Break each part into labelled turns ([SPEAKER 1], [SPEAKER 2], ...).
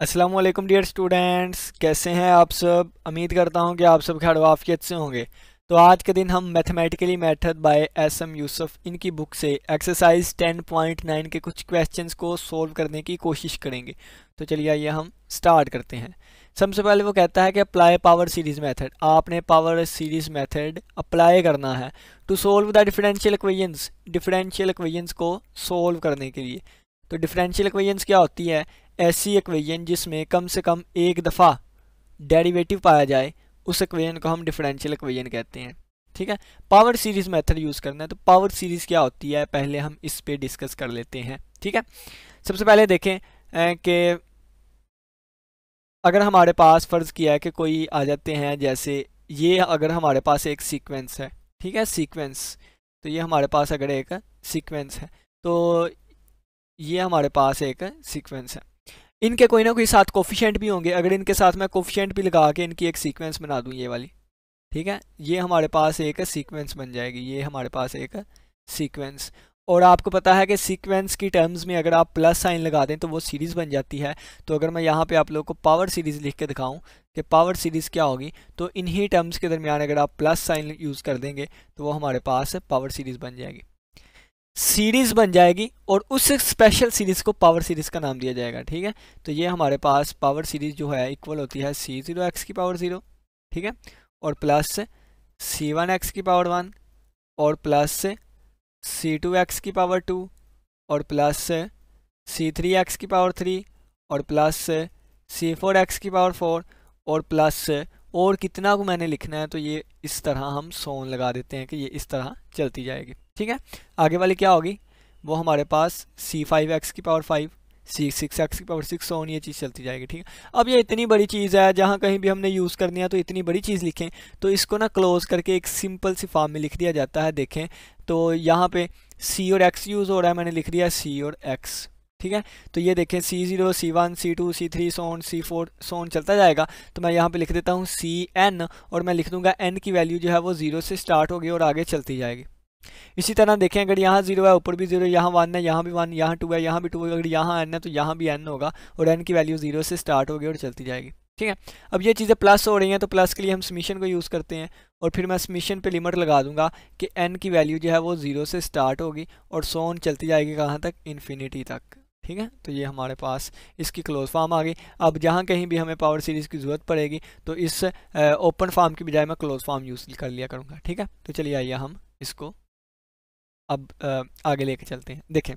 [SPEAKER 1] अस्सलाम वालेकुम dear students, कैसे हैं आप सब। उम्मीद करता हूं कि आप सब खैर वाफियत से होंगे। तो आज के दिन हम mathematically method by S M Yusuf इनकी बुक से एक्सरसाइज 10.9 के कुछ क्वेश्चंस को सोल्व करने की कोशिश करेंगे। तो चलिए आइए हम स्टार्ट करते हैं। सबसे पहले वो कहता है कि अप्लाई पावर सीरीज मेथड। आपने पावर सीरीज मेथड अप्लाई करना है to solve the differential equations को सोल्व करने के लिए। तो डिफरेंशियल इक्वेशंस क्या होती है? ऐसी इक्वेशन जिसमें कम से कम एक दफ़ा डेरिवेटिव पाया जाए, उस इक्वेशन को हम डिफरेंशियल इक्वेशन कहते हैं। ठीक है, पावर सीरीज मेथड यूज़ करना है। तो पावर सीरीज क्या होती है, पहले हम इस पे डिस्कस कर लेते हैं। ठीक है, सबसे पहले देखें कि अगर हमारे पास फ़र्ज़ किया है कि कोई आ जाते हैं, जैसे ये अगर हमारे पास एक सीक्वेंस है, ठीक है, सीक्वेंस। तो ये हमारे पास अगर एक सीक्वेंस है, तो ये हमारे पास एक सीक्वेंस है। इनके कोई ना कोई साथ कोफिशिएंट भी होंगे। अगर इनके साथ मैं कोफिशिएंट भी लगा के इनकी एक सीक्वेंस बना दूं, ये वाली, ठीक है, ये हमारे पास एक सीक्वेंस बन जाएगी। ये हमारे पास एक सीक्वेंस। और आपको पता है कि सीक्वेंस की टर्म्स में अगर आप प्लस साइन लगा दें तो वो सीरीज़ बन जाती है। तो अगर मैं यहाँ पे आप लोगों को पावर सीरीज़ लिख के दिखाऊं कि पावर सीरीज़ क्या होगी, तो इन्हीं टर्म्स के दरमियान अगर आप प्लस साइन यूज़ कर देंगे तो वो हमारे पास पावर सीरीज़ बन जाएगी, सीरीज बन जाएगी। और उस स्पेशल सीरीज को पावर सीरीज का नाम दिया जाएगा। ठीक है, तो ये हमारे पास पावर सीरीज जो है इक्वल होती है C0x⁻0, ठीक है, और प्लस C1x⁻1 और प्लस C2x⁻2 और प्लस C3x⁻3 और प्लस C4x⁻4 और प्लस और कितना को मैंने लिखना है, तो ये इस तरह हम सोन लगा देते हैं कि ये इस तरह चलती जाएगी। ठीक है, आगे वाली क्या होगी, वो हमारे पास C5x⁻5 C6x⁻6 सोन, ये चीज़ चलती जाएगी। ठीक है, अब ये इतनी बड़ी चीज़ है, जहाँ कहीं भी हमने यूज़ करनी है तो इतनी बड़ी चीज़ लिखें, तो इसको ना क्लोज करके एक सिंपल सी फॉर्म में लिख दिया जाता है। देखें तो यहाँ पे C और X यूज़ हो रहा है, मैंने लिख दिया C और X। ठीक है, तो ये देखें C0 C1 C2 C3 सोन C4 सोन चलता जाएगा। तो मैं यहाँ पे लिख देता हूँ CN, और मैं लिख दूंगा N की वैल्यू जो है वो 0 से स्टार्ट होगी और आगे चलती जाएगी। इसी तरह देखें, अगर यहाँ 0 है, ऊपर भी 0, यहाँ 1 है, यहाँ भी 1, यहाँ 2 है, यहाँ भी 2 है, अगर यहाँ n है तो यहाँ भी n होगा, और n की वैल्यू 0 से स्टार्ट होगी और चलती जाएगी। ठीक है, अब ये चीज़ें प्लस हो रही हैं, तो प्लस के लिए हम समीशन को यूज़ करते हैं, और फिर मैं समीशन पे लिमिट लगा दूंगा कि n की वैल्यू जो है वो 0 से स्टार्ट होगी और सोन चलती जाएगी कहाँ तक, इन्फिनिटी तक। ठीक है, तो ये हमारे पास इसकी क्लोज फॉर्म आ गई। अब जहाँ कहीं भी हमें पावर सीरीज़ की ज़रूरत पड़ेगी तो इस ओपन फॉर्म की बजाय मैं क्लोज फॉर्म यूज़ कर लिया करूँगा। ठीक है, तो चलिए आइए हम इसको अब आगे लेके चलते हैं। देखें,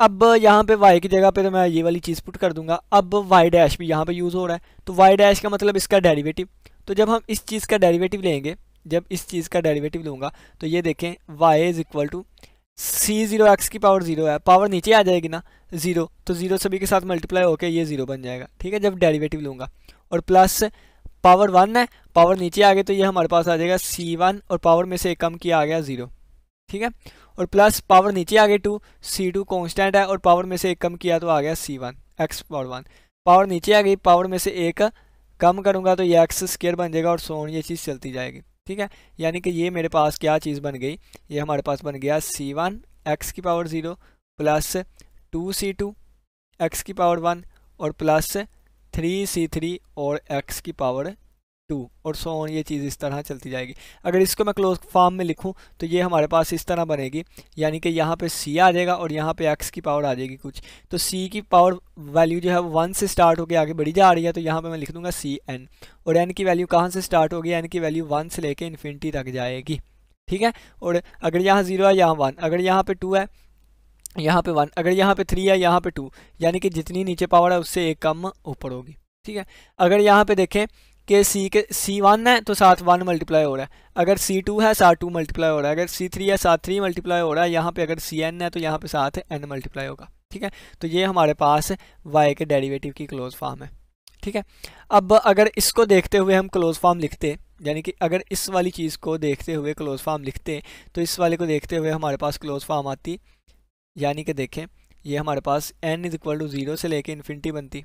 [SPEAKER 1] अब यहाँ पे y की जगह पे तो मैं ये वाली चीज़ पुट कर दूंगा। अब y डैश भी यहाँ पे यूज़ हो रहा है, तो y डैश का मतलब इसका डेरिवेटिव। तो जब हम इस चीज़ का डेरिवेटिव लेंगे, जब इस चीज़ का डेरिवेटिव लूँगा, तो ये देखें y is equal to C0x⁻0 है, पावर नीचे आ जाएगी ना 0, तो 0 सभी के साथ मल्टीप्लाई होकर ये 0 बन जाएगा। ठीक है, जब डेरिवेटिव लूँगा, और प्लस पावर 1 है, पावर नीचे आ गई तो ये हमारे पास आ जाएगा C1, और पावर में से एक कम किया आ गया 0। ठीक है, और प्लस पावर नीचे आ गई 2, C2 कांस्टेंट है, और पावर में से एक कम किया तो आ गया C1 x⁻1। पावर नीचे आ गई, पावर में से एक कम करूंगा तो ये एक्स स्क्वायर बन जाएगा, और सोन ये चीज़ चलती जाएगी। ठीक है, यानी कि ये मेरे पास क्या चीज़ बन गई, ये हमारे पास बन गया C1 x⁻0 plus 2C2 x⁻1 और प्लस 3C3 और x⁻2, और सो ऑन, ये चीज़ इस तरह चलती जाएगी। अगर इसको मैं क्लोज फॉर्म में लिखूं तो ये हमारे पास इस तरह बनेगी, यानी कि यहाँ पे c आ जाएगा और यहाँ पे x की पावर आ जाएगी कुछ। तो c की पावर वैल्यू जो है वो 1 से स्टार्ट होकर आगे बढ़ी जा रही है, तो यहाँ पे मैं लिख दूंगा Cn, और n की वैल्यू कहाँ से स्टार्ट होगी, n की वैल्यू 1 से लेके इन्फिनिटी तक जाएगी। ठीक है, और अगर यहाँ 0 है, यहाँ 1, अगर यहाँ पे 2 है, यहाँ पे 1, अगर यहाँ पे 3 है, यहाँ पे 2, यानी कि जितनी नीचे पावर है उससे एक कम ऊपर होगी। ठीक है, अगर यहाँ पे देखें कि C1 है तो साथ 1 मल्टीप्लाई हो रहा है, अगर C2 है साथ 2 मल्टीप्लाई हो रहा है, अगर C3 है साथ 3 मल्टीप्लाई हो रहा है, यहाँ पे अगर Cn है तो यहाँ पे साथ n मल्टीप्लाई होगा। ठीक है, तो ये हमारे पास y के डेरिवेटिव की क्लोज फॉर्म है। ठीक है, अब अगर इसको देखते हुए हम क्लोज फॉर्म लिखते, यानी कि अगर इस वाली चीज़ को देखते हुए क्लोज फॉर्म लिखते, तो इस वाले को देखते हुए हमारे पास क्लोज फॉर्म आती, यानी कि देखें ये हमारे पास n इज इक्वल टू 0 से लेके इन्फिनिटी बनती।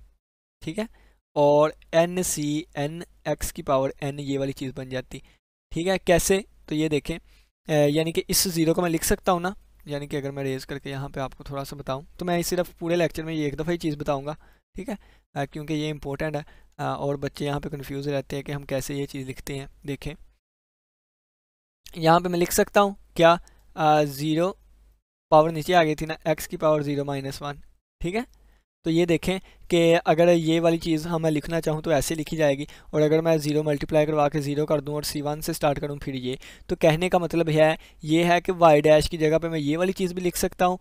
[SPEAKER 1] ठीक है, और n c n x की पावर n ये वाली चीज़ बन जाती। ठीक है, कैसे, तो ये देखें यानी कि इस 0 को मैं लिख सकता हूँ ना, यानी कि अगर मैं रेज करके यहाँ पे आपको थोड़ा सा बताऊँ, तो मैं सिर्फ पूरे लेक्चर में ये एक दफ़ा ही चीज़ बताऊँगा, ठीक है, क्योंकि ये इंपॉर्टेंट है और बच्चे यहाँ पे कंफ्यूज रहते हैं कि हम कैसे ये चीज़ लिखते हैं। देखें यहाँ पे मैं लिख सकता हूँ क्या, 0 पावर नीचे आ गई थी ना, x की पावर 0-1, ठीक है। तो ये देखें कि अगर ये वाली चीज़ मैं लिखना चाहूँ तो ऐसे लिखी जाएगी, और अगर मैं 0 मल्टीप्लाई करवा के 0 कर दूँ और C1 से स्टार्ट करूँ फिर ये, तो कहने का मतलब ये है कि y डैश की जगह पे मैं ये वाली चीज़ भी लिख सकता हूँ,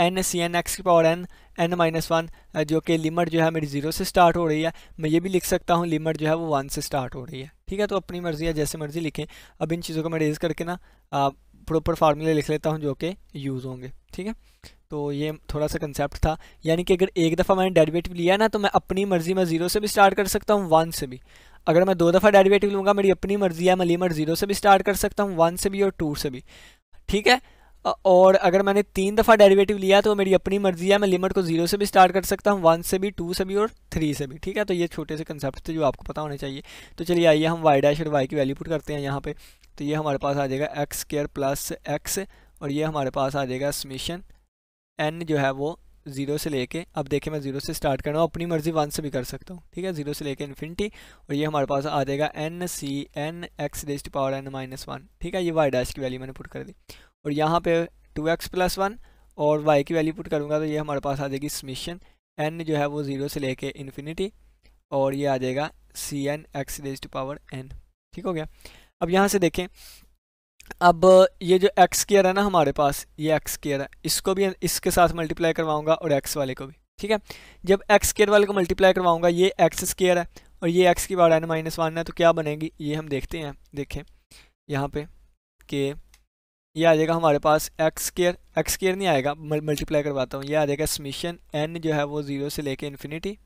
[SPEAKER 1] n cn x की पावर n-1, जो कि लिमिट जो है मेरी 0 से स्टार्ट हो रही है। मैं ये भी लिख सकता हूँ लिमिट जो है वो 1 से स्टार्ट हो रही है, ठीक है। तो अपनी मर्ज़ी है, जैसे मर्ज़ी लिखें। अब इन चीज़ों को मैं रेज़ करके ना प्रॉपर फार्मूले लिख लेता हूँ जो कि यूज़ होंगे, ठीक है। तो ये थोड़ा सा कंसेप्ट था, यानी कि अगर एक दफ़ा मैंने डेरिवेटिव लिया ना तो मैं अपनी मर्ज़ी में 0 से भी स्टार्ट कर सकता हूँ, 1 से भी। अगर मैं 2 दफ़ा डेरिवेटिव लूँगा, मेरी अपनी मर्ज़ी है, मैं लिमिट 0 से भी स्टार्ट कर सकता हूँ, 1 से भी और 2 से भी, ठीक है। और अगर मैंने 3 दफ़ा डेरिवेटिव लिया तो मेरी अपनी मर्ज़ी है, मैं लिमिट को 0 से भी स्टार्ट कर सकता हूँ, 1 से भी, 2 से भी और 3 से भी, ठीक है। तो ये छोटे से कंसेप्ट थे जो आपको पता होने चाहिए। तो चलिए आइए हम y डैश और y की वैल्यू पुट करते हैं यहाँ पे। तो ये हमारे पास आ जाएगा x² प्लस x, और ये हमारे पास आ जाएगा समेशन n जो है वो 0 से लेके, अब देखिए मैं 0 से स्टार्ट कर रहा हूँ, अपनी मर्ज़ी 1 से भी कर सकता हूँ, ठीक है, 0 से लेके इन्फिनिटी। और ये हमारे पास आ जाएगा n cn x raise to power n-1, ठीक है। ये y डैश की वैल्यू मैंने पुट कर दी, और यहाँ पे 2x प्लस 1 और y की वैल्यू पुट करूँगा तो ये हमारे पास आ जाएगी समेशन n जो है वो 0 से लेके इन्फिनिटी, और ये आ जाएगा cn x raise to power n, ठीक हो गया। अब यहाँ से देखें, अब ये जो x² है ना हमारे पास, ये x² है, इसको भी इसके साथ मल्टीप्लाई करवाऊंगा और x वाले को भी, ठीक है। जब x² वाले को मल्टीप्लाई करवाऊंगा, ये x² है और ये x की पावर n-1 है, तो क्या बनेगी ये हम देखते हैं। देखें यहाँ पे कि ये आ जाएगा हमारे पास x² नहीं आएगा, मल्टीप्लाई करवाता हूँ, ये आ जाएगा समेशन n जो है वो 0 से लेके इन्फिनिटी,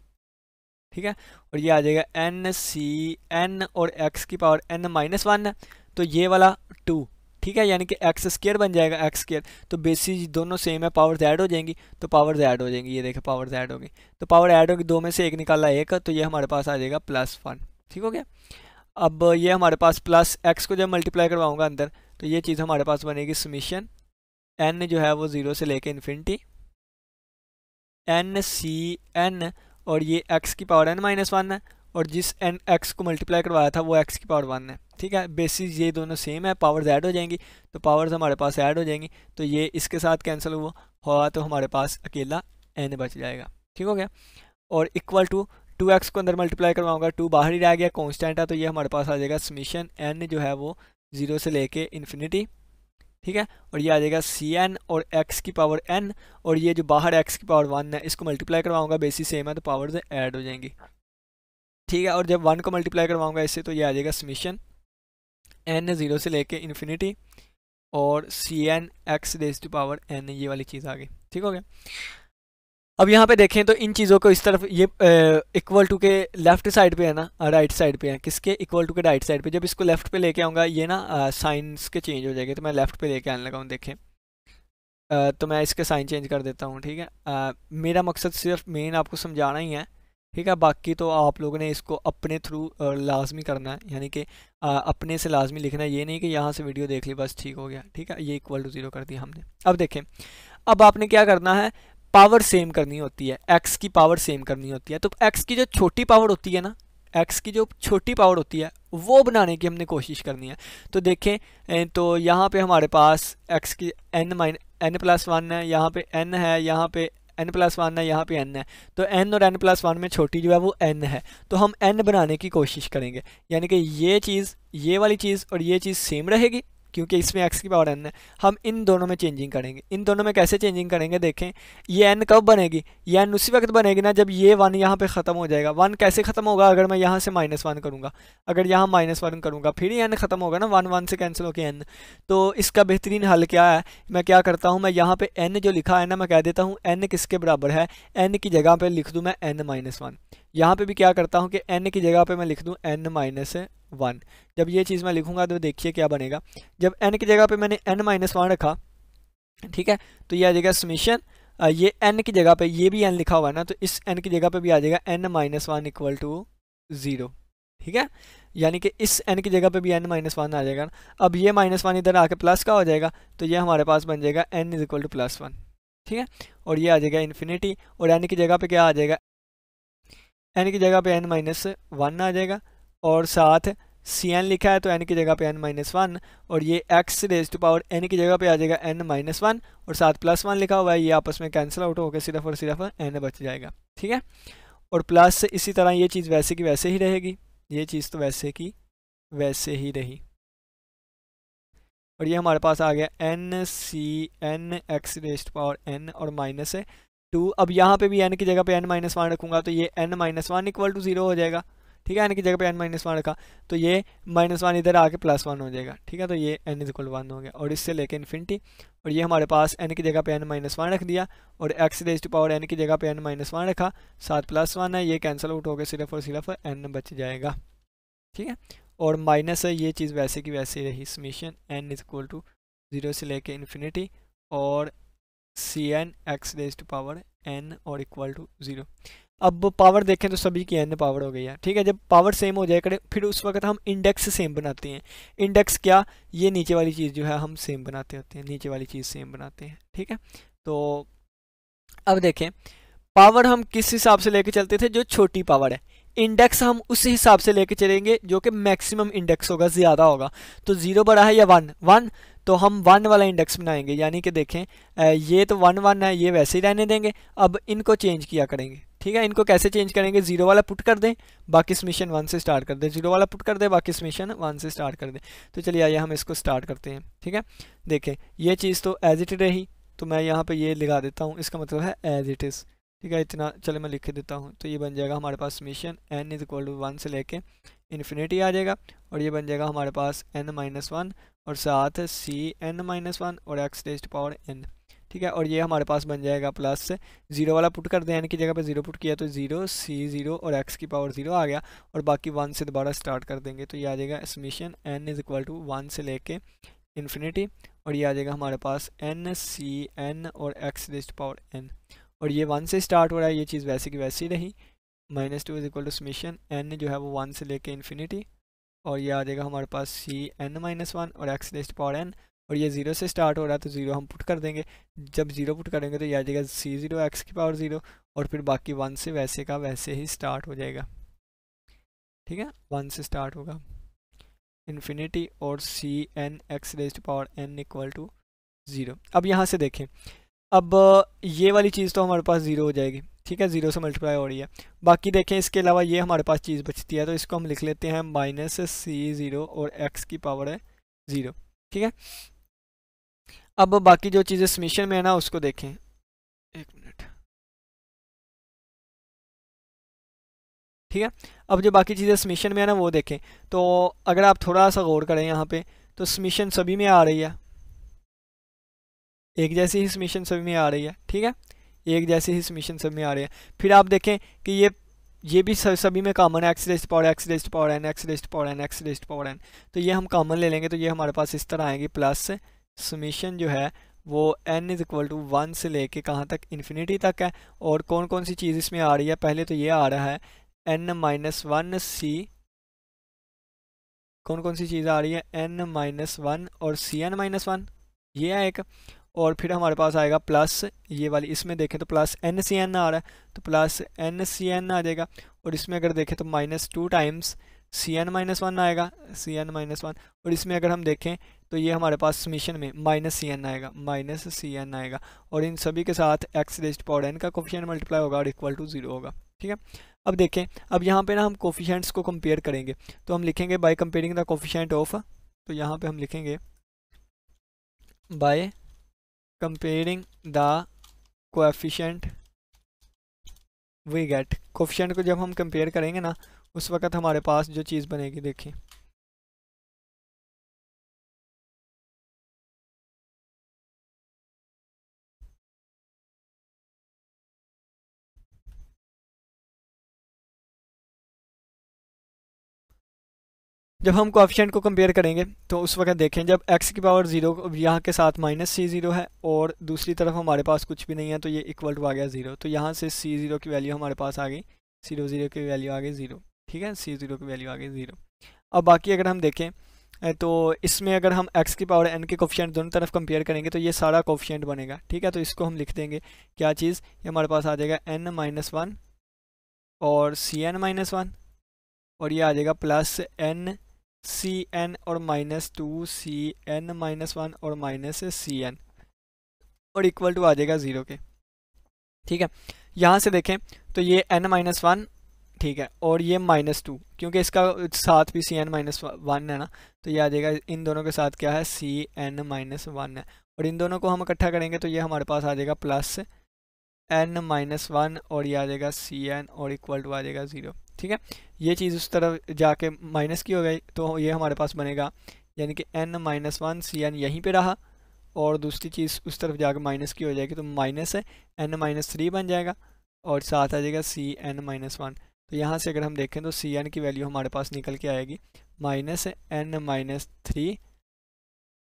[SPEAKER 1] ठीक है। और ये आ जाएगा n cn और x की पावर n-1 है, तो ये वाला 2, ठीक है, यानी कि x² बन जाएगा x²। तो बेसिस दोनों सेम है, पावर्स ऐड हो जाएंगी, तो पावर्स ऐड हो जाएंगी, ये देखें पावर्स ऐड होगी, तो पावर ऐड होगी, 2 में से 1 निकाला 1, तो ये हमारे पास आ जाएगा +1, ठीक हो गया। अब ये हमारे पास प्लस x को जब मल्टीप्लाई करवाऊंगा अंदर, तो ये चीज़ हमारे पास बनेगी समेशन n जो है वो 0 से लेके इन्फिनिटी n cn, और ये x की पावर n-1 है, और जिस x को मल्टीप्लाई करवाया था वो x की पावर 1 है, ठीक है। बेसिस ये दोनों सेम है, पावर्स ऐड हो जाएंगी, तो पावर्स हमारे पास ऐड हो जाएंगी, तो ये इसके साथ कैंसिल हुआ तो हमारे पास अकेला n बच जाएगा, ठीक हो गया। और इक्वल टू 2x को अंदर मल्टीप्लाई करवाऊंगा, 2 बाहर ही रह गया, कांस्टेंट है, तो ये हमारे पास आ जाएगा समेशन n जो है वो 0 से लेके इन्फिनिटी, ठीक है। और ये आ जाएगा cn और x की पावर n, और ये जो बाहर x की पावर 1 है इसको मल्टीप्लाई करवाऊंगा, बेसिस सेम है तो पावर्स ऐड हो जाएंगी, ठीक है। और जब 1 को मल्टीप्लाई करवाऊंगा इससे, तो ये आ जाएगा समेशन n 0 से लेके इन्फिनिटी और cn x raise to power n, ये वाली चीज़ आ गई, ठीक हो गया। अब यहाँ पे देखें तो इन चीज़ों को इस तरफ, ये इक्वल टू के लेफ्ट साइड पे है ना, राइट साइड पे है, किसके इक्वल टू के राइट साइड पे। जब इसको लेफ्ट पे लेके आऊँगा ये ना साइंस के चेंज हो जाएंगे, तो मैं लेफ्ट पे लेके आने लगा हूँ। देखें तो मैं इसके साइन चेंज कर देता हूँ, ठीक है। मेरा मकसद सिर्फ मेन आपको समझाना ही है, ठीक है, बाकी तो आप लोगों ने इसको अपने थ्रू लाजमी करना है, यानी कि अपने से लाजमी लिखना है, ये नहीं कि यहाँ से वीडियो देख ली बस ठीक हो गया, ठीक है। ये इक्वल टू 0 कर दिया हमने। अब देखें, अब आपने क्या करना है, पावर सेम करनी होती है, x की पावर सेम करनी होती है। तो x की जो छोटी पावर होती है ना, x की जो छोटी पावर होती है वो बनाने की हमने कोशिश करनी है। तो देखें तो यहाँ पे हमारे पास x की n+1 है, यहाँ पे n है, यहाँ पे n+1 है, यहाँ पे n है, तो n और n+1 में छोटी जो है वो n है, तो हम n बनाने की कोशिश करेंगे, यानी कि ये चीज़, ये वाली चीज़ और ये चीज़ सेम रहेगी, क्योंकि इसमें x की पावर n है। हम इन दोनों में चेंजिंग करेंगे। इन दोनों में कैसे चेंजिंग करेंगे, देखें ये n कब बनेगी, ये n उसी वक्त बनेगी ना जब ये 1 यहाँ पे ख़त्म हो जाएगा। 1 कैसे ख़त्म होगा, अगर मैं यहाँ से -1 करूँगा, अगर यहाँ -1 करूँगा फिर ही n ख़त्म होगा ना, 1 से कैंसिल होकर n। तो इसका बेहतरीन हल क्या है, मैं क्या करता हूँ, मैं यहाँ पे n जो लिखा है ना, मैं कह देता हूँ n किसके बराबर है, n की जगह पर लिख दूँ मैं n-1। यहाँ पे भी क्या करता हूँ कि n की जगह पे मैं लिख दूँ n-1। जब ये चीज़ मैं लिखूंगा तो देखिए क्या बनेगा, जब n की जगह पे मैंने n-1 रखा, ठीक है, तो ये आ जाएगा समेशन, ये n की जगह पे ये भी n लिखा हुआ है ना, तो इस n की जगह पे भी आ जाएगा n-1 इक्वल टू 0, ठीक है, यानी कि इस n की जगह पे भी n-1 आ जाएगा। अब ये -1 इधर आके प्लस का हो जाएगा, तो ये हमारे पास बन जाएगा n = +1, ठीक है। और ये आ जाएगा इन्फिनिटी, और n की जगह पे क्या आ जाएगा, n की जगह पे n माइनस वन आ जाएगा, और साथ सी एन लिखा है तो n की जगह पे n माइनस वन, और ये x raise to power n की जगह पे आ जाएगा n माइनस वन, और साथ प्लस वन लिखा हुआ है, ये आपस में कैंसिल आउट होकर सिर्फ और सिर्फ n बच जाएगा। ठीक है, और प्लस इसी तरह ये चीज़ वैसे की वैसे ही रहेगी, ये चीज़ तो वैसे की वैसे ही रही, और ये हमारे पास आ गया n C N X raise to power n और माइनस है 2। अब यहाँ पे भी n की जगह पे n माइनस वन रखूँगा तो ये n minus one equal to 0 हो जाएगा। ठीक है, n की जगह पे n माइनस वन रखा तो ये माइनस वन इधर आके प्लस वन हो जाएगा। ठीक है, तो ये n इज इक्वल वन हो गया, और इससे लेके इन्फिनिटी, और ये हमारे पास n की जगह पे n माइनस वन रख दिया, और x raise to power n की जगह पे n माइनस वन रखा, साथ प्लस वन है, ये कैंसिल आउट होकर सिर्फ और सिर्फ n बच जाएगा। ठीक है, और माइनस है, ये चीज़ वैसे की वैसे रही, summation n is equal to 0 से लेके इन्फिनिटी, और C N X raise to power n और इक्वल टू 0। अब पावर देखें तो सभी की n पावर हो गई है। ठीक है, जब पावर सेम हो जाए करे फिर उस वक्त हम इंडेक्स सेम बनाते हैं। इंडेक्स क्या, ये नीचे वाली चीज़ जो है हम सेम बनाते होते हैं, नीचे वाली चीज़ सेम बनाते हैं। ठीक है, तो अब देखें पावर हम किस हिसाब से लेके चलते थे, जो छोटी पावर है। इंडेक्स हम उस हिसाब से लेके चलेंगे जो कि मैक्सिमम इंडेक्स होगा, ज़्यादा होगा। तो 0 बड़ा है या 1 1, तो हम 1 वाला इंडेक्स बनाएंगे, यानी कि देखें ये तो 1 1 है, ये वैसे ही रहने देंगे। अब इनको चेंज किया करेंगे। ठीक है, इनको कैसे चेंज करेंगे, 0 वाला पुट कर दें, बाकी समेशन 1 से स्टार्ट कर दें, 0 वाला पुट कर दें, बाकी समेशन 1 से स्टार्ट कर दें। तो चलिए आइए हम इसको स्टार्ट करते हैं। ठीक है, देखें ये चीज़ तो एज इट रही, तो मैं यहाँ पे ये लगा देता हूँ, इसका मतलब है एज इट इज़। ठीक है, इतना चलो मैं लिख देता हूँ, तो ये बन जाएगा हमारे पास summation n is equal to 1 से लेके इन्फिनिटी आ जाएगा, और ये बन जाएगा हमारे पास n माइनस वन, और साथ सी n माइनस वन और x raised to power n। ठीक है, और ये हमारे पास बन जाएगा प्लस 0 वाला पुट कर दें, n की जगह पे 0 पुट किया तो 0 c 0 और x की पावर 0 आ गया, और बाकी 1 से दोबारा स्टार्ट कर देंगे तो ये आ जाएगा summation n is equal to 1 से लेके इन्फिनिटी, और ये आ जाएगा हमारे पास n c n और x raised to power n, और ये 1 से स्टार्ट हो रहा है, ये चीज़ वैसे की वैसी रही। -2 is equal to summation n जो है वो 1 से लेके इन्फिनिटी, और ये आ जाएगा हमारे पास सी n माइनस वन और x raised to power n, और ये 0 से स्टार्ट हो रहा है तो 0 हम पुट कर देंगे। जब 0 पुट करेंगे तो ये आ जाएगा c 0 x की पावर 0, और फिर बाकी 1 से वैसे का वैसे ही स्टार्ट हो जाएगा। ठीक है, 1 से स्टार्ट होगा इन्फिनिटी, और C n x raised to power n equal to 0। अब यहाँ से देखें, अब ये वाली चीज़ तो हमारे पास 0 हो जाएगी। ठीक है, 0 से मल्टीप्लाई हो रही है। बाकी देखें इसके अलावा ये हमारे पास चीज़ बचती है, तो इसको हम लिख लेते हैं माइनस सी 0 और x की पावर है 0। ठीक है, अब बाकी जो चीज़ें समेशन में है ना उसको देखें, एक मिनट। ठीक है, अब जो बाकी चीज़ें समेशन में है ना वो देखें, तो अगर आप थोड़ा सा गौर करें यहाँ पे, तो समेशन सभी में आ रही है, एक जैसी ही समेशन सभी में आ रही है। ठीक है, एक जैसी ही समेशन सब में आ रही है। फिर आप देखें कि ये भी सभी में कॉमन है, x raised to power x raised to power n x raised to power n x raised to power n, तो ये हम कॉमन ले लेंगे तो ये हमारे पास इस तरह आएंगे, प्लस समेशन जो है वो n इज इक्वल टू 1 से लेके कहाँ तक, इन्फिनिटी तक है। और कौन कौन सी चीज़ इसमें आ रही है, पहले तो ये आ रहा है n माइनस वन सी, कौन कौन सी चीज़ आ रही है, n माइनस वन और सी n माइनस वन, ये है एक। और फिर हमारे पास आएगा प्लस ये वाली, इसमें देखें तो प्लस एन सी एन आ रहा है तो प्लस एन सी एन आ जाएगा, और इसमें अगर देखें तो -2 times C N minus one आएगा, सी एन माइनस वन, और इसमें अगर हम देखें तो ये हमारे पास समेशन में माइनस सी एन आएगा, और इन सभी के साथ x raised to power n का कोफिशिएंट मल्टीप्लाई होगा और इक्वल टू 0 होगा। ठीक है, अब देखें, अब यहाँ पे ना हम कोफिशिएंट्स को कंपेयर करेंगे, तो हम लिखेंगे by comparing the coefficient of, तो यहाँ पे हम लिखेंगे by comparing the coefficient we get. Coefficient को जब हम कंपेयर करेंगे ना उस वक्त हमारे पास जो चीज़ बनेगी, देखिए जब हम कोएफिशिएंट को कंपेयर करेंगे तो उस वक्त देखें जब x की पावर 0 यहाँ के साथ -c0 है और दूसरी तरफ हमारे पास कुछ भी नहीं है तो ये इक्वल टू आ गया 0, तो यहाँ से c0 की वैल्यू हमारे पास आ गई, c0 की वैल्यू आ गई 0। ठीक है, c0 की वैल्यू आ गई 0। अब बाकी अगर हम देखें तो इसमें अगर हम x की पावर n के कोफिशिएंट दोनों तरफ कंपेयर करेंगे तो ये सारा कोफिशिएंट बनेगा। ठीक है, तो इसको हम लिख देंगे क्या चीज़, ये हमारे पास आ जाएगा n माइनस वन और सी एन माइनस वन, और ये आ जाएगा प्लस एन सी एन और minus two C N minus one और माइनस सी एन, और इक्वल टू आ जाएगा 0 के। ठीक है, यहाँ से देखें तो ये n माइनस वन, ठीक है, और ये माइनस टू, क्योंकि इसका साथ भी सी एन माइनस वन है ना, तो ये आ जाएगा इन दोनों के साथ क्या है, सी एन माइनस वन है, और इन दोनों को हम इकट्ठा करेंगे तो ये हमारे पास आ जाएगा प्लस एन माइनस वन, और ये आ जाएगा सी एन, और इक्वल टू आ जाएगा 0। ठीक है, ये चीज़ उस तरफ जाके माइनस की हो गई, तो ये हमारे पास बनेगा, यानी कि n minus one C N यहीं पर रहा, और दूसरी चीज़ उस तरफ जाकर माइनस की हो जाएगी, तो माइनस है n माइनस थ्री बन जाएगा, और साथ आ जाएगा सी एन माइनस वन। तो यहाँ से अगर हम देखें तो सी एन की वैल्यू हमारे पास निकल के आएगी minus n minus three,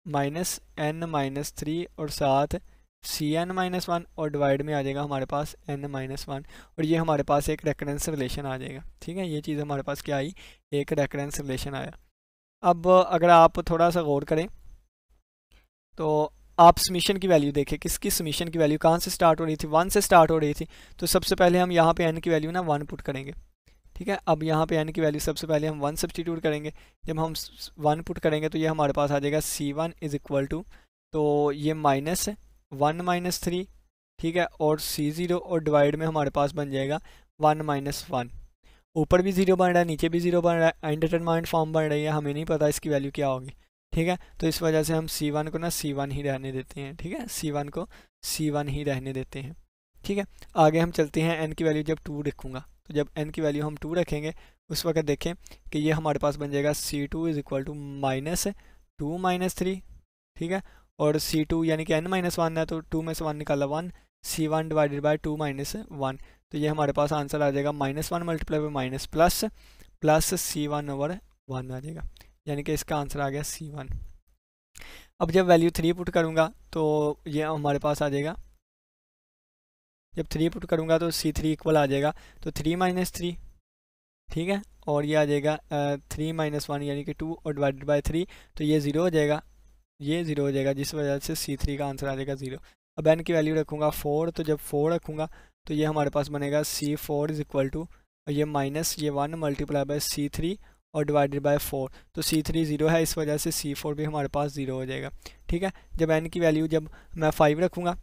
[SPEAKER 1] minus n minus three, और साथ सी एन माइनस वन, और डिवाइड में आ जाएगा हमारे पास n माइनस वन, और ये हमारे पास एक रेफरेंस रिलेशन आ जाएगा। ठीक है, ये चीज़ हमारे पास क्या आई, एक रेफरेंस रिलेशन आया। अब अगर आप थोड़ा सा गौर करें तो आप समीशन की वैल्यू देखें, किसकी समीशन की वैल्यू कहाँ से स्टार्ट हो रही थी, 1 से स्टार्ट हो रही थी, तो सबसे पहले हम यहाँ पे n की वैल्यू ना 1 पुट करेंगे। ठीक है, अब यहाँ पे n की वैल्यू सबसे पहले हम 1 सब्स्टिट्यूट करेंगे। जब हम 1 पुट करेंगे तो ये हमारे पास आ जाएगा c1 इज इक्वल टू, तो ये माइनस 1 माइनस थ्री, ठीक है, और c0, और डिवाइड में हमारे पास बन जाएगा 1 माइनस वन। ऊपर भी 0 बन रहा है, नीचे भी 0 बन रहा है, अनडिटरमाइंड फॉर्म बन रही है, हमें नहीं पता इसकी वैल्यू क्या होगी। ठीक है, तो इस वजह से हम c1 को ना c1 ही रहने देते हैं। ठीक है, c1 को c1 ही रहने देते हैं। ठीक है, आगे हम चलते हैं, n की वैल्यू जब 2 रखूँगा, तो जब n की वैल्यू हम 2 रखेंगे उस वक्त देखें कि ये हमारे पास बन जाएगा c2 is equal to minus two minus three. ठीक है, और c2 यानी कि n माइनस वन है, तो 2 में से 1 निकाला 1, c1 divided by 2 minus one, तो ये हमारे पास आंसर आ जाएगा minus one multiply by minus plus plus c1 over 1 आ जाएगा, यानी कि इसका आंसर आ गया c1। अब जब वैल्यू 3 पुट करूँगा तो ये हमारे पास आ जाएगा, जब 3 पुट करूँगा तो c3 इक्वल आ जाएगा, तो 3 माइनस थ्री, ठीक है, और ये आ जाएगा 3 माइनस वन यानी कि 2, और डिवाइडेड बाई 3, तो ये 0 हो जाएगा, ये 0 हो जाएगा, जिस वजह से c3 का आंसर आ जाएगा 0। अब n की वैल्यू रखूँगा 4, तो जब 4 रखूँगा तो ये हमारे पास बनेगा c4 इज इक्वल टू, ये माइनस ये 1 मल्टीप्लाई बाय c3 और डिवाइडेड बाय 4, तो c3 0 है, इस वजह से c4 भी हमारे पास 0 हो जाएगा। ठीक है, जब n की वैल्यू जब मैं 5 रखूँगा,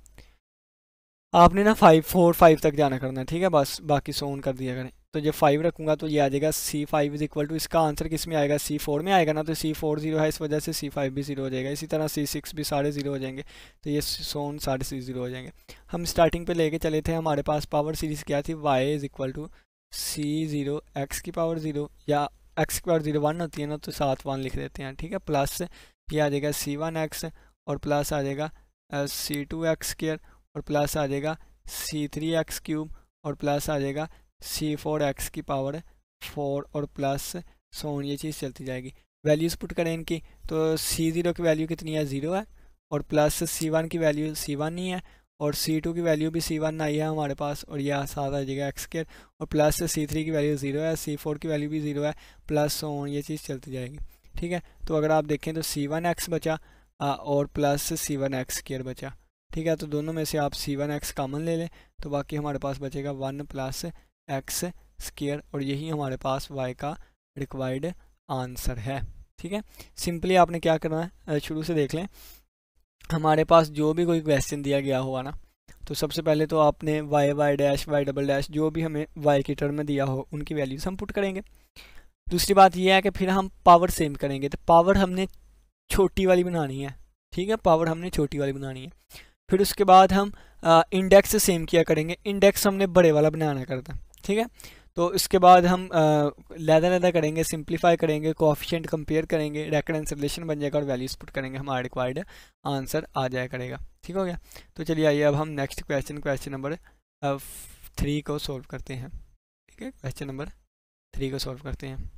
[SPEAKER 1] आपने ना 5 तक जाना करना है। ठीक है, बस बाकी सोन कर दिया करें। तो जब 5 रखूँगा तो ये आ जाएगा c5 इज इक्वल टू, इसका आंसर किस में आएगा, c4 में आएगा ना, तो c4 0 है, इस वजह से c5 भी 0 हो जाएगा। इसी तरह c6 भी सारे 0 हो जाएंगे, तो ये सोन सारे 0 हो जाएंगे। हम स्टार्टिंग पे लेके चले थे, हमारे पास पावर सीरीज़ क्या थी, y is equal to c0 x की पावर 0, या x की पावर 0 1 होती है ना, तो साथ 1 लिख देते हैं। ठीक है, प्लस ये आ जाएगा c1x, और प्लस आ जाएगा c2x स्क्वायर, और प्लस आ जाएगा c3x क्यूब, और प्लस आ जाएगा c4x की पावर 4, और प्लस सोन, ये चीज़ चलती जाएगी। वैल्यूज़ पुट करें इनकी, तो c0 की वैल्यू कितनी है, 0 है, और प्लस c1 की वैल्यू c1 ही है, और c2 की वैल्यू भी c1 आई है हमारे पास, और यह साथ आ जाएगा x स्क्वायर, और प्लस c3 की वैल्यू 0 है, c4 की वैल्यू भी 0 है, प्लस सोन, ये चीज़ चलती जाएगी। ठीक है, तो अगर आप देखें तो c1x बचा और प्लस c1x स्क्वायर बचा। ठीक है, तो दोनों में से आप c1x कॉमन ले लें, तो बाकी हमारे पास बचेगा 1 प्लस x स्क्वायर, और यही हमारे पास y का रिक्वायर्ड आंसर है। ठीक है, सिंपली आपने क्या करना है, शुरू से देख लें, हमारे पास जो भी कोई क्वेश्चन दिया गया होगा ना, तो सबसे पहले तो आपने y dash y double dash जो भी हमें y की टर्म में दिया हो उनकी वैल्यूज हम पुट करेंगे। दूसरी बात यह है कि फिर हम पावर सेम करेंगे, तो पावर हमने छोटी वाली बनानी है। ठीक है, पावर हमने छोटी वाली बनानी है। फिर उसके बाद हम इंडेक्स सेम किया करेंगे, इंडेक्स हमने बड़े वाला बनाना करता है। ठीक है, तो इसके बाद हम लैदा करेंगे, सिंप्लीफाई करेंगे, कोएफिशिएंट कंपेयर करेंगे, रेकरेंस रिलेशन बन जाएगा, और वैल्यूज पुट करेंगे, हमारा रिक्वायर्ड आंसर आ जाया करेगा। ठीक हो गया, तो चलिए आइए अब हम नेक्स्ट क्वेश्चन नंबर 3 को सॉल्व करते हैं। ठीक है, क्वेश्चन नंबर 3 को सॉल्व करते हैं।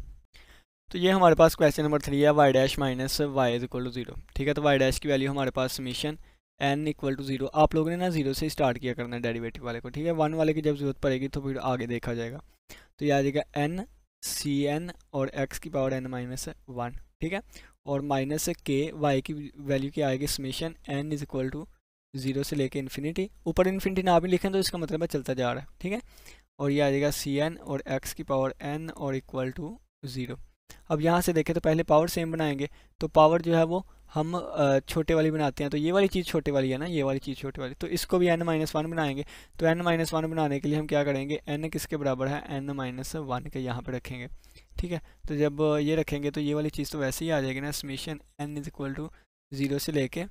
[SPEAKER 1] तो ये हमारे पास क्वेश्चन नंबर 3 है, y dash minus Y is equal to 0। ठीक है, तो y डैश की वैल्यू हमारे पास समीशन n इक्वल टू 0, आप लोगों ने ना 0 से स्टार्ट किया करना है डेरिवेटिव वाले को। ठीक है, 1 वाले की जब जरूरत पड़ेगी तो फिर आगे देखा जाएगा। तो ये आ जाएगा n cn और x की पावर n माइनस 1। ठीक है, और माइनस k y की वैल्यू क्या आएगी, summation n is equal to 0 से लेके इन्फिनिटी, ऊपर इन्फिनिटी ना भी लिखें तो इसका मतलब है चलता जा रहा है। ठीक है, और ये आ जाएगा सी एन और एक्स की पावर एन और इक्वल टू 0। अब यहाँ से देखें तो पहले पावर सेम बनाएंगे, तो पावर जो है वो हम छोटे वाली बनाते हैं, तो ये वाली चीज़ छोटे वाली है ना, ये वाली चीज़ छोटे वाली, तो इसको भी n-1 बनाएंगे। तो n-1 बनाने के लिए हम क्या करेंगे, n किसके बराबर है, n-1 के यहाँ पे रखेंगे। ठीक है, तो जब ये रखेंगे तो ये वाली चीज़ तो वैसे ही आ जाएगी ना, summation n is equal to 0 से लेके,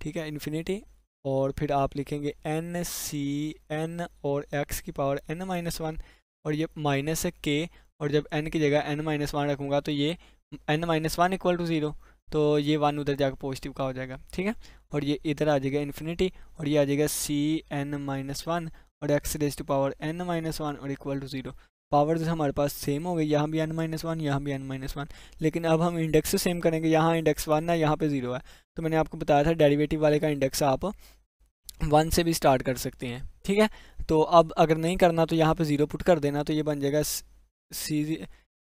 [SPEAKER 1] ठीक है, इन्फिनिटी, और फिर आप लिखेंगे n सी n और x की पावर n-1, और ये माइनस है k, और जब n की जगह n-1 रखूँगा तो ये n-1 इक्वल टू 0, तो ये 1 उधर जाकर पॉजिटिव का हो जाएगा। ठीक है, और ये इधर आ जाएगा इन्फिनिटी, और ये आ जाएगा सी n-1 और x raise to power n-1 और इक्वल टू 0। पावर जो हमारे पास सेम हो गई, यहाँ भी n-1 यहाँ भी n-1, लेकिन अब हम इंडेक्स से सेम करेंगे। यहाँ इंडेक्स 1 है, यहाँ पे 0 है, तो मैंने आपको बताया था डेरिवेटिव वाले का इंडेक्स आप 1 से भी स्टार्ट कर सकते हैं। ठीक है, तो अब अगर नहीं करना तो यहाँ पे 0 पुट कर देना, तो ये बन जाएगा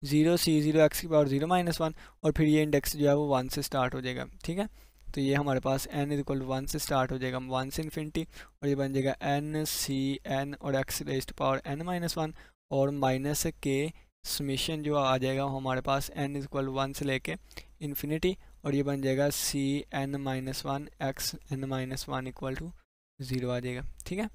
[SPEAKER 1] C0 एक्स की पावर 0-1, और फिर ये इंडेक्स जो है वो 1 से स्टार्ट हो जाएगा। ठीक है, तो ये हमारे पास n इज इक्वल टू 1 से स्टार्ट हो जाएगा, 1 से इन्फिनिटी, और ये बन जाएगा n सी n और x raise to power n-1 और माइनस के समेशन जो आ जाएगा हमारे पास n इज इक्वल टू 1 से लेके इन्फिनिटी, और ये बन जाएगा C n-1 x n-1 equal to 0 आ जाएगा। ठीक है,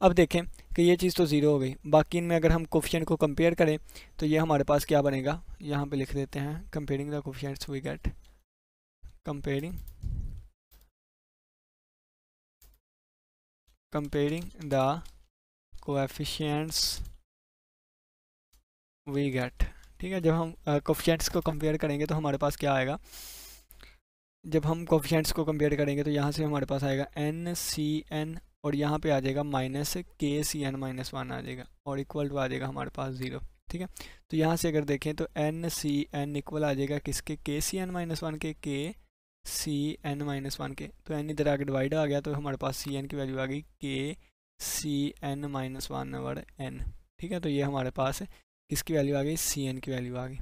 [SPEAKER 1] अब देखें कि ये चीज़ तो 0 हो गई, बाकी इनमें अगर हम कोफिशिएंट को कंपेयर करें तो ये हमारे पास क्या बनेगा, यहाँ पे लिख देते हैं, comparing the coefficients we get, comparing the coefficients we get. ठीक है, जब हम कोफिशिएंट्स को कंपेयर करेंगे तो हमारे पास क्या आएगा, जब हम कोफिशिएंट्स को कंपेयर करेंगे तो यहाँ से हमारे पास आएगा n सी n, और यहाँ पे आ जाएगा माइनस के सी n-1 आ जाएगा, और इक्वल टू आ जाएगा हमारे पास 0। ठीक है, तो यहाँ से अगर देखें तो n सी n इक्वल आ जाएगा किसके, के सी n-1 के, के सी n-1 के, तो n इधर आगे डिवाइड आ गया, तो हमारे पास सी n की वैल्यू आ गई के सी n-1 ओवर n। ठीक है, तो ये हमारे पास किसकी वैल्यू आ गई, सी n की वैल्यू आ गई,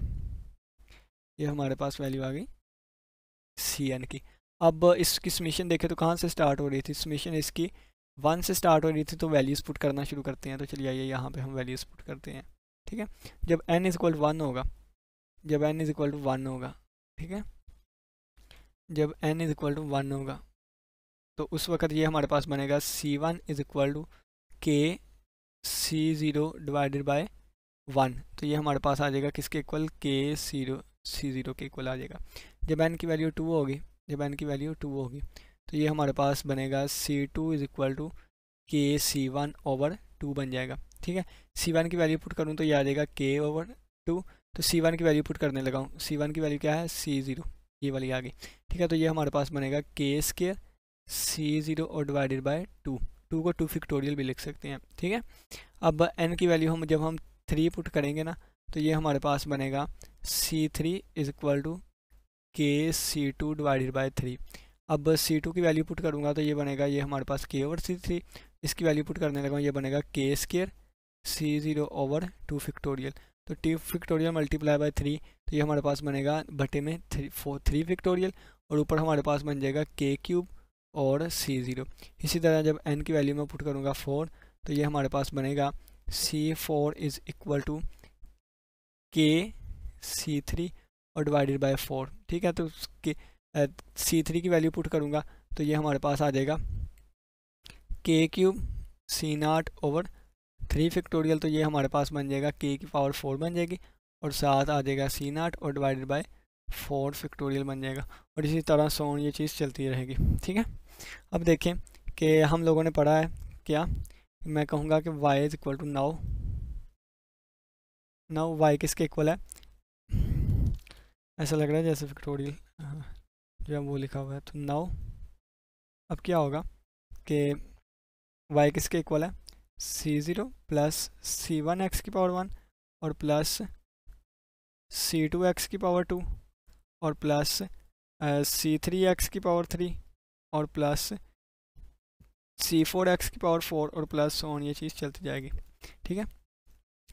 [SPEAKER 1] ये हमारे पास वैल्यू आ गई सी n की। अब इसकी समेशन देखें तो कहाँ से स्टार्ट हो रही थी, समेशन इसकी 1 से स्टार्ट हो रही थी, तो वैल्यूज़ पुट करना शुरू करते हैं। तो चलिए आइए यहाँ पे हम वैल्यूज़ पुट करते हैं। ठीक है, जब n इज इक्वल टू 1 होगा, जब n इज इक्वल टू 1 होगा, ठीक है, जब n इज इक्वल टू 1 होगा तो उस वक्त ये हमारे पास बनेगा C1 इज इक्वल टू के C0 डिवाइडेड बाय 1, तो ये हमारे पास आ जाएगा किसके इक्वल, के C0 के इक्वल आ जाएगा। जब n की वैल्यू 2 होगी, जब n की वैल्यू 2 होगी तो ये हमारे पास बनेगा C2 इज इक्वल टू के C1 ओवर 2 बन जाएगा। ठीक है, C1 की वैल्यू पुट करूँ तो ये आ जाएगा k ओवर 2, तो C1 की वैल्यू पुट करने लगा हूँ, C1 की वैल्यू क्या है, C0, ये वाली आ गई। ठीक है, तो ये हमारे पास बनेगा के स्क्वायर C0 और डिवाइडेड बाय 2 को 2 फैक्टोरियल भी लिख सकते हैं। ठीक है, अब n की वैल्यू हम जब हम 3 पुट करेंगे ना, तो ये हमारे पास बनेगा C3 इज इक्वल टू के C2 डिवाइडेड बाय 3। अब C2 की वैल्यू पुट करूँगा तो ये बनेगा, ये हमारे पास k ओवर C3, इसकी वैल्यू पुट करने लगा, ये बनेगा के स्क्वायर C0 ओवर 2 फैक्टोरियल, तो 2 फैक्टोरियल मल्टीप्लाई बाय 3, तो ये हमारे पास बनेगा बटे में 3 फैक्टोरियल, और ऊपर हमारे पास बन जाएगा k क्यूब और C0। इसी तरह जब n की वैल्यू में पुट करूँगा 4, तो ये हमारे पास बनेगा C4 इज इक्वल टू के C3 और डिवाइडेड बाय 4। ठीक है, तो C3 की वैल्यू पुट करूँगा तो ये हमारे पास आ जाएगा के क्यूब C0 ओवर 3 फैक्टोरियल, तो ये हमारे पास बन जाएगा k की पावर 4 बन जाएगी, और साथ आ जाएगा C0 और डिवाइडेड बाय 4 फैक्टोरियल बन जाएगा, और इसी तरह सोन ये चीज़ चलती रहेगी। ठीक है, अब देखें कि हम लोगों ने पढ़ा है क्या, मैं कहूँगा कि y is equal to now y किसके इक्वल है, ऐसा लग रहा है जैसे फैक्टोरियल जो है वो लिखा हुआ है, तो नाउ अब क्या होगा कि y किसके इक्वल है, C0 प्लस C1 x की पावर 1 और प्लस C2 x की पावर 2 और प्लस C3 x की पावर 3 और प्लस C4 x की पावर 4 और प्लस ऑन, ये चीज़ चलती जाएगी। ठीक है,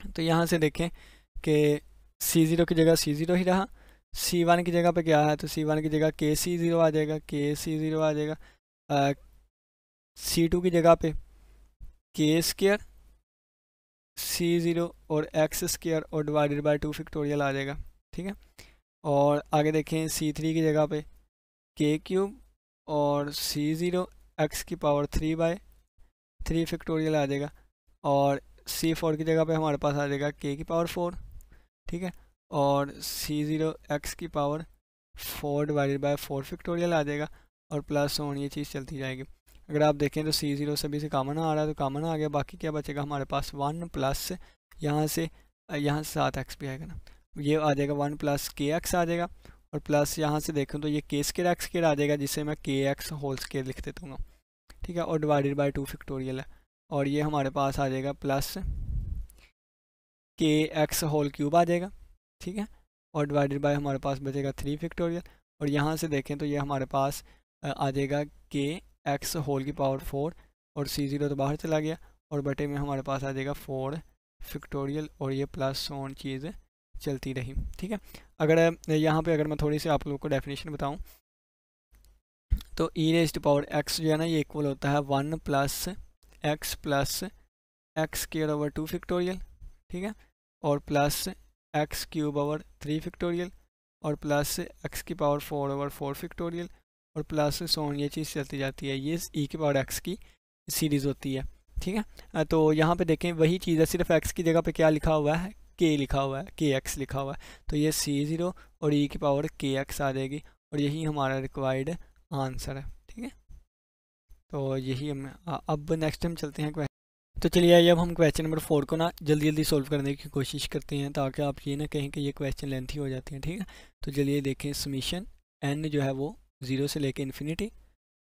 [SPEAKER 1] तो यहाँ से देखें कि C0 की जगह C0 ही रहा, C1 की जगह पे क्या है, तो C1 की जगह के C0 आ जाएगा, के C0 आ जाएगा, C2 की जगह पे के स्क्वायर C0 और एक्स स्क्वायर और डिवाइडेड बाय 2 फैक्टोरियल आ जाएगा, ठीक है। और आगे देखें C3 की जगह पे k क्यूब और C0 एक्स की पावर 3/3 फैक्टोरियल आ जाएगा। और C4 की जगह पे हमारे पास आ जाएगा k की पावर 4, ठीक है। और C0 एक्स की पावर 4 डिवाइडेड बाय 4 फैक्टोरियल आ जाएगा और प्लस ऑन ये चीज़ चलती जाएगी। अगर आप देखें तो C0 सभी से कॉमन आ रहा है तो कॉमन आ गया, बाकी क्या बचेगा हमारे पास 1 प्लस यहाँ से 7x भी आएगा ना, ये आ जाएगा 1 प्लस kx आ जाएगा। और प्लस यहाँ से देखें तो ये k स्क्वायर x स्क्वायर आ जाएगा, जिसे मैं kx होल स्क्वायर लिख देता हूँ, ठीक है। और डिवाइडेड बाय 2 फैक्टोरियल है। और ये हमारे पास आ जाएगा प्लस kx होल क्यूब आ जाएगा, ठीक है। और डिवाइडेड बाय हमारे पास बचेगा 3 फैक्टोरियल। और यहाँ से देखें तो ये हमारे पास आ जाएगा kx होल की पावर 4 और C0 तो बाहर चला गया और बटे में हमारे पास आ जाएगा 4 फैक्टोरियल और ये प्लस ऑन चीज़ चलती रही, ठीक है। अगर यहाँ पे अगर मैं थोड़ी सी आप लोगों को डेफिनेशन बताऊँ तो e raise to power x जो है ना ये इक्वल होता है 1 plus X square over 2 factorial, ठीक है। और plus X cube over 3 factorial और प्लस एक्स की पावर 4 ओवर 4 फैक्टोरियल और प्लस सोन ये चीज़ चलती जाती है। ये e की पावर x की सीरीज़ होती है, ठीक है। तो यहाँ पे देखें वही चीज़ है, सिर्फ x की जगह पे क्या लिखा हुआ है, k लिखा हुआ है, kx लिखा हुआ है। तो ये C0 और e की पावर kx आ जाएगी और यही हमारा रिक्वायर्ड आंसर है, ठीक है। तो यही हम अब नेक्स्ट हम चलते हैं। तो चलिए आइए अब हम क्वेश्चन नंबर 4 को ना जल्दी जल्दी सॉल्व करने की कोशिश करते हैं, ताकि आप ये ना कहें कि ये क्वेश्चन लेंथी हो जाती हैं, ठीक है। तो चलिए देखें, समीशन n जो है वो 0 से लेके इन्फिनिटी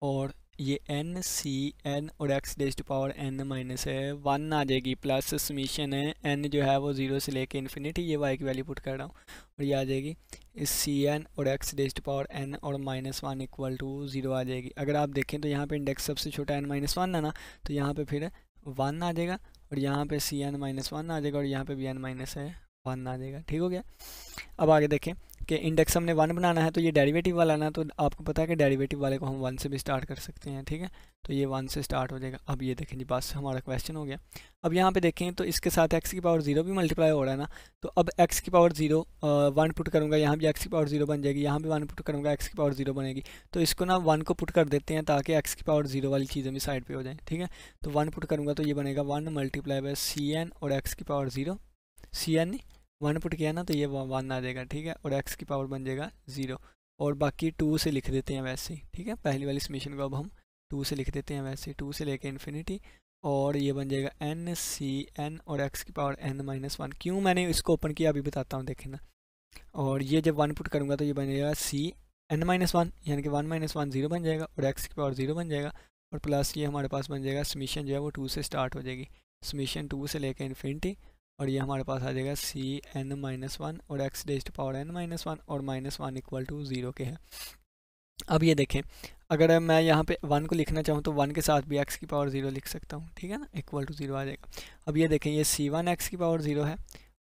[SPEAKER 1] और ये n c n और x raise to power n minus 1 आ जाएगी, प्लस समीशन है n जो है वो 0 से लेके इन्फिनिटी, ये y की वैल्यू पुट कर रहा हूँ और ये आ जाएगी इस c n और x raise to power n और -1 इक्वल टू 0 आ जाएगी। अगर आप देखें तो यहाँ पे इंडेक्स सबसे छोटा n-1 है ना, तो यहाँ पे फिर 1 आ जाएगा और यहाँ पे cn-1 आ जाएगा और यहाँ पे भी n-1 आ जाएगा, ठीक हो गया। अब आगे देखें कि इंडेक्स हमने 1 बनाना है तो ये डेरिवेटिव वाला ना, तो आपको पता है कि डेरिवेटिव वाले को हम 1 से भी स्टार्ट कर सकते हैं, ठीक है। तो ये 1 से स्टार्ट हो जाएगा। अब ये देखें जी, बस हमारा क्वेश्चन हो गया। अब यहाँ पे देखें तो इसके साथ x की पावर 0 भी मल्टीप्लाई हो रहा है ना, तो अब x की पावर 0 1 पुट करूँगा, यहाँ भी x की पावर 0 बन जाएगी, यहाँ भी 1 पुट करूँगा x की पावर 0 बनेगी। तो इसको ना 1 को पुट कर देते हैं ताकि x की पावर 0 वाली चीज़ें भी साइड पर हो जाएँ, ठीक है। तो 1 पुट करूँगा तो ये बनेगा 1 मल्टीप्लाई बाय cn और x की पावर 0, cn 1 पुट किया ना तो ये 1 आ जाएगा, ठीक है। और x की पावर बन जाएगा 0 और बाकी 2 से लिख देते हैं वैसे ही, ठीक है। पहली वाली समीशन को अब हम 2 से लिख देते हैं वैसे, 2 से लेके इन्फिनिटी और ये बन जाएगा n c n और x की पावर n-1। क्यों मैंने इसको ओपन किया अभी बताता हूँ, देखें ना। और ये जब 1 पुट करूँगा तो ये बन जाएगा c n-1 यानी कि 1-1 0 बन जाएगा और x की पावर 0 बन जाएगा और प्लस ये हमारे पास बन जाएगा समीशन जो है वो 2 से स्टार्ट हो जाएगी, समीशन 2 से लेकर इन्फिनिटी और ये हमारे पास आ जाएगा cn-1 और x raise to power n-1 और -1 इक्वल टू 0 के है। अब ये देखें, अगर मैं यहाँ पे 1 को लिखना चाहूँ तो 1 के साथ भी x की पावर 0 लिख सकता हूँ, ठीक है ना, इक्वल टू 0 आ जाएगा। अब ये देखें, ये c1 x की पावर 0 है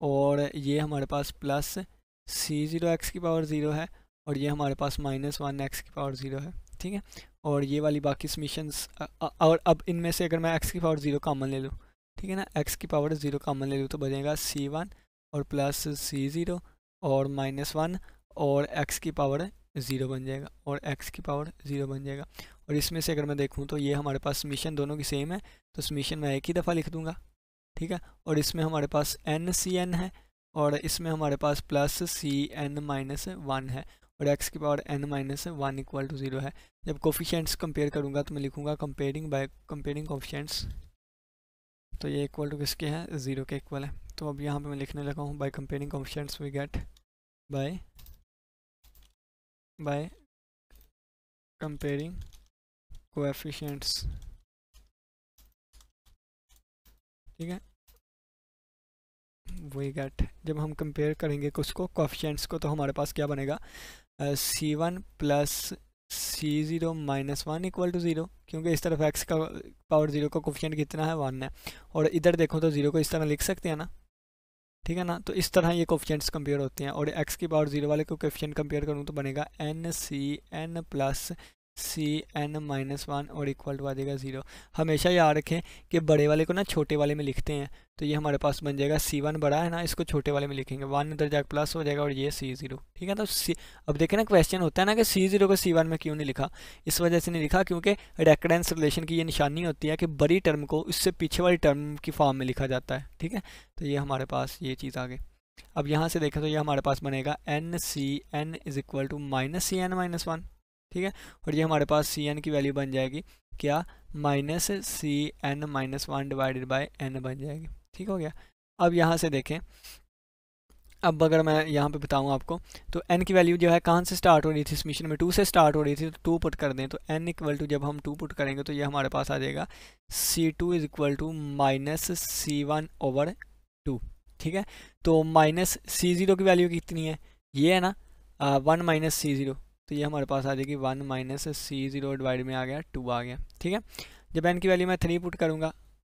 [SPEAKER 1] और ये हमारे पास प्लस c0 x की पावर 0 है और ये हमारे पास -1 x की पावर 0 है, ठीक है। और ये वाली बाकी समीशंस और अब इनमें से अगर मैं x की पावर 0 कॉमन ले लूँ, ठीक है ना, x की पावर 0 कॉमन ले लूँ तो बनेगा c1 और प्लस c0 और -1 और x की पावर 0 बन जाएगा और x की पावर 0 बन जाएगा। और इसमें से अगर मैं देखूँ तो ये हमारे पास समीशन दोनों की सेम है, तो समीशन मैं एक ही दफ़ा लिख दूँगा, ठीक है। और इसमें हमारे पास n-cn है और इसमें हमारे पास प्लस cn-1 है और x की पावर n-1 इक्वल टू 0 है। जब कोफिशिएंट्स कंपेयर करूँगा तो मैं लिखूँगा कंपेयरिंग बाय कंपेयरिंग कोफिशिएंट्स, तो ये इक्वल टू किसके हैं, 0 के इक्वल है। तो अब यहाँ पे मैं लिखने लगा हूँ by comparing coefficients we get by comparing coefficients, ठीक है, वी गेट। जब हम कंपेयर करेंगे उसको कोफिशिएंट्स को तो हमारे पास क्या बनेगा, c1 plus c0 -1 equal to 0, क्योंकि इस तरफ x का पावर 0 का कोफिशिएंट कितना है, 1 है। और इधर देखो तो 0 को इस तरह लिख सकते हैं ना, ठीक है ना। तो इस तरह ये कोफिशिएंट्स कंपेयर होते हैं और x की पावर 0 वाले को कोफिशिएंट कंपेयर करूँ तो बनेगा n-cn प्लस cn-1 और इक्वल टू आ जाएगा 0। हमेशा याद रखें कि बड़े वाले को ना छोटे वाले में लिखते हैं, तो ये हमारे पास बन जाएगा c1 बड़ा है ना, इसको छोटे वाले में लिखेंगे, 1 इधर जाकर प्लस हो जाएगा और ये c0। ठीक है, तो अब देखें ना क्वेश्चन होता है ना कि c0 को c1 में क्यों नहीं लिखा, इस वजह से नहीं लिखा क्योंकि रेकरेंस रिलेशन की ये निशानी होती है कि बड़ी टर्म को इससे पीछे वाली टर्म की फॉर्म में लिखा जाता है। ठीक है, तो ये हमारे पास ये चीज़ आ गई। अब यहाँ से देखें तो ये हमारे पास बनेगा NCN is equal to -CN-1। ठीक है, और ये हमारे पास CN की वैल्यू बन जाएगी क्या, -CN-1 डिवाइडेड बाय n बन जाएगी। ठीक हो गया। अब यहाँ से देखें, अब अगर मैं यहाँ पे बताऊँ आपको तो n की वैल्यू जो है कहाँ से स्टार्ट हो रही थी, इस मिशन में 2 से स्टार्ट हो रही थी, तो 2 पुट कर दें तो n इक्वल टू जब हम 2 पुट करेंगे तो ये हमारे पास आ जाएगा C2 is equal to -C1/2। ठीक है, तो -C0 की वैल्यू कितनी है, ये है ना 1 -C0, तो ये हमारे पास आ जाएगी 1 -C0 डिवाइड में आ गया 2 आ गया। ठीक है, जब n की वैल्यू मैं 3 पुट करूँगा,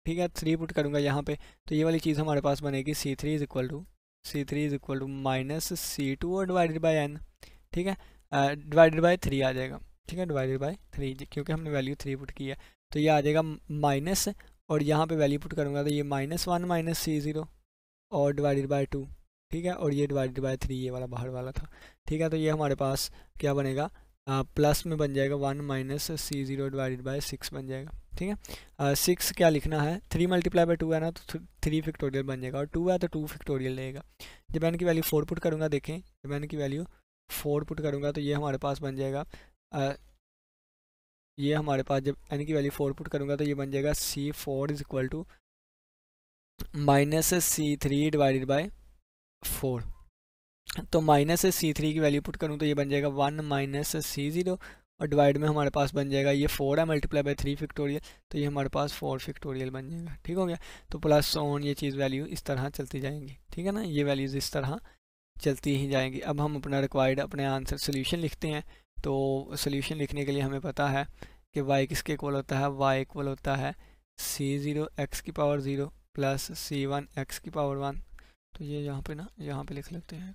[SPEAKER 1] ठीक है 3 पुट करूँगा यहाँ पे, तो ये वाली चीज़ हमारे पास बनेगी C3 is equal to -C2 और डिवाइडेड बाय n। ठीक है, डिवाइडेड बाय 3 आ जाएगा। ठीक है, डिवाइडेड बाय 3 क्योंकि हमने वैल्यू 3 पुट की है, तो ये आ जाएगा माइनस, और यहाँ पे वैल्यू पुट करूँगा तो ये -1 -C0 और डिवाइडेड बाय 2। ठीक है, और ये डिवाइडेड बाय 3 ये वाला बाहर वाला था। ठीक है, तो ये हमारे पास क्या बनेगा, प्लस में बन जाएगा 1 -C0 डिवाइडेड बाय 6 बन जाएगा। ठीक है, 6 क्या लिखना है, 3 × 2 है ना, तो 3 फैक्टोरियल बन जाएगा, और 2 है तो 2 फैक्टोरियल लेगा। जब n की वैल्यू 4 पुट करूँगा, देखें जब n की वैल्यू 4 पुट करूँगा तो ये हमारे पास बन जाएगा ये हमारे पास जब n की वैल्यू 4 पुट करूँगा तो ये बन जाएगा C4 is equal to -C3 divided by 4। तो -C3 की वैल्यू पुट करूँ तो ये बन जाएगा 1 -C0, और डिवाइड में हमारे पास बन जाएगा ये 4 है मल्टीप्लाई बाय 3 फैक्टोरियल, तो ये हमारे पास 4 फैक्टोरियल बन जाएगा। ठीक हो गया, तो प्लस ऑन ये चीज़ वैल्यू इस तरह चलती जाएंगी। ठीक है ना, ये वैल्यूज़ इस तरह चलती ही जाएंगी। अब हम अपना रिक्वायर्ड अपने आंसर सोल्यूशन लिखते हैं। तो सोल्यूशन लिखने के लिए हमें पता है कि y किसके इक्वल होता है, y इक्वल होता है C0 x⁻0 plus C1 x⁻1। तो ये यहाँ पे ना यहाँ पे लिख लेते हैं,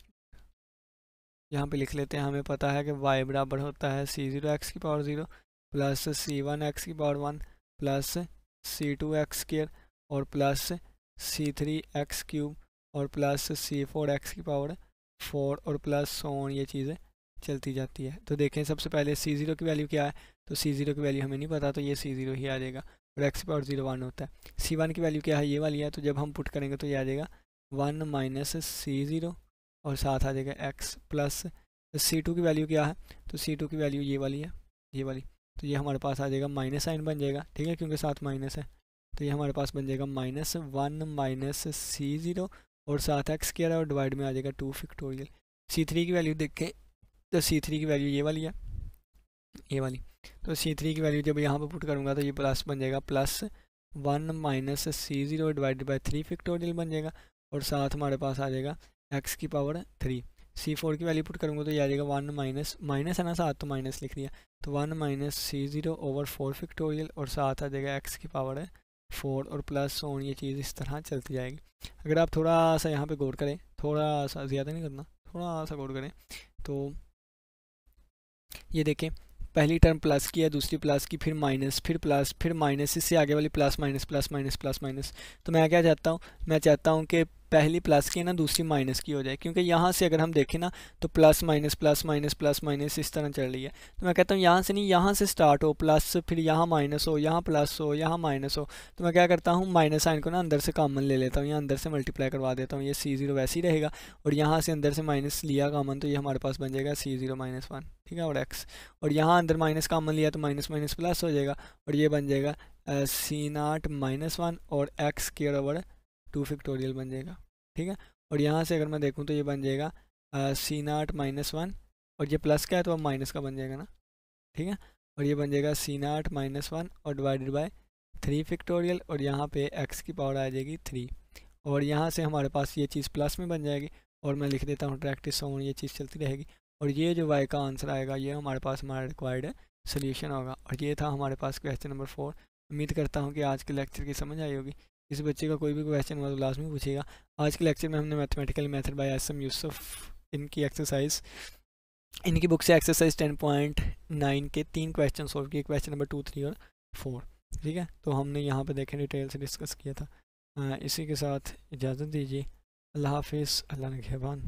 [SPEAKER 1] यहाँ पे लिख लेते हैं, हमें पता है कि y बराबर होता है C0 x⁻0 plus C1 x⁻1 plus C2 x² और प्लस C3 x³ और प्लस C4 x⁻4 और प्लस ऑन ये चीज़ें चलती जाती है। तो देखें सबसे पहले C0 की वैल्यू क्या है, तो C0 की वैल्यू हमें नहीं पता, तो ये C0 ही आ जाएगा, और x⁻0 1 होता है। C1 की वैल्यू क्या है, ये वाली है, तो जब हम पुट करेंगे तो ये आ जाएगा 1 -C0 और साथ आ जाएगा x प्लस C2 की वैल्यू क्या है, तो C2 की वैल्यू ये वाली है, ये वाली, तो ये हमारे पास आ जाएगा माइनस साइन बन जाएगा। ठीक है, क्योंकि साथ माइनस है, तो ये हमारे पास बन जाएगा -1 -C0 और साथ x² और डिवाइड में आ जाएगा 2 फैक्टोरियल। C3 की वैल्यू देखें तो C3 की वैल्यू ये वाली है, ये वाली, तो C3 की वैल्यू जब यहाँ पर पुट करूँगा तो ये प्लस बन जाएगा plus 1 -C0 divided by 3 factorial बन जाएगा, और साथ हमारे पास आ जाएगा x⁻3। C4 की वैल्यू पुट करूँगा तो ये आ जाएगा 1 माइनस है ना, साथ तो माइनस लिख दिया, तो 1 -C0 ओवर 4 फैक्टोरियल और साथ आ जाएगा x⁻4 और प्लस ऑन ये चीज़ इस तरह चलती जाएगी। अगर आप थोड़ा सा यहाँ पे गौर करें, थोड़ा सा ज़्यादा नहीं करना, थोड़ा सा गौर करें, तो ये देखें पहली टर्म प्लस की है, दूसरी प्लस की, फिर माइनस, फिर प्लस, फिर माइनस, इससे आगे वाली plus minus plus minus plus minus. तो मैं क्या चाहता हूँ, मैं चाहता हूँ कि पहली प्लस की है ना दूसरी माइनस की हो जाए, क्योंकि यहाँ से अगर हम देखें ना तो plus minus plus minus plus minus इस तरह चल रही है। तो मैं कहता हूँ यहाँ से नहीं, यहाँ से स्टार्ट हो प्लस, फिर यहाँ माइनस हो, यहाँ प्लस हो, यहाँ माइनस हो। तो मैं क्या करता हूँ, माइनस साइन को ना अंदर से कॉमन ले लेता हूँ, यहाँ अंदर से मल्टीप्लाई करवा देता हूँ, ये C0 वैसे ही रहेगा, और यहाँ से अंदर से माइनस लिया कॉमन तो ये हमारे पास बन जाएगा C0 -1। ठीक है, और x, और यहाँ अंदर माइनस कॉमन लिया तो माइनस माइनस प्लस हो जाएगा, और ये बन जाएगा C0 -1 और x² 2 फैक्टोरियल बन जाएगा। ठीक है, और यहाँ से अगर मैं देखूँ तो ये बन जाएगा C0 -1 और ये प्लस का है तो अब माइनस का बन जाएगा ना। ठीक है, और ये बन जाएगा C0 -1 और डिवाइडेड बाय 3 फैक्टोरियल, और यहाँ पे x की पावर आ जाएगी 3, और यहाँ से हमारे पास ये चीज़ प्लस में बन जाएगी, और मैं लिख देता हूँ प्रैक्टिस ऑन, ये चीज़ चलती रहेगी, और ये जो y का आंसर आएगा ये हमारे पास हमारा रिक्वायर्ड सोल्यूशन होगा। और ये था हमारे पास क्वेश्चन नंबर 4। उम्मीद करता हूँ कि आज के लेक्चर की समझ आई होगी। किसी बच्चे का कोई भी क्वेश्चन हुआ तो लाजमी पूछेगा। आज के लेक्चर में हमने mathematical method by S M Yusuf इनकी एक्सरसाइज इनकी बुक से एक्सरसाइज 10.9 के 3 क्वेश्चन सॉल्व किए, क्वेश्चन नंबर 2, 3 और 4। ठीक है, तो हमने यहाँ पे देखें डिटेल से डिस्कस किया था। इसी के साथ इजाज़त दीजिए। अल्लाह हाफिज़, अल्लाह निगहबान।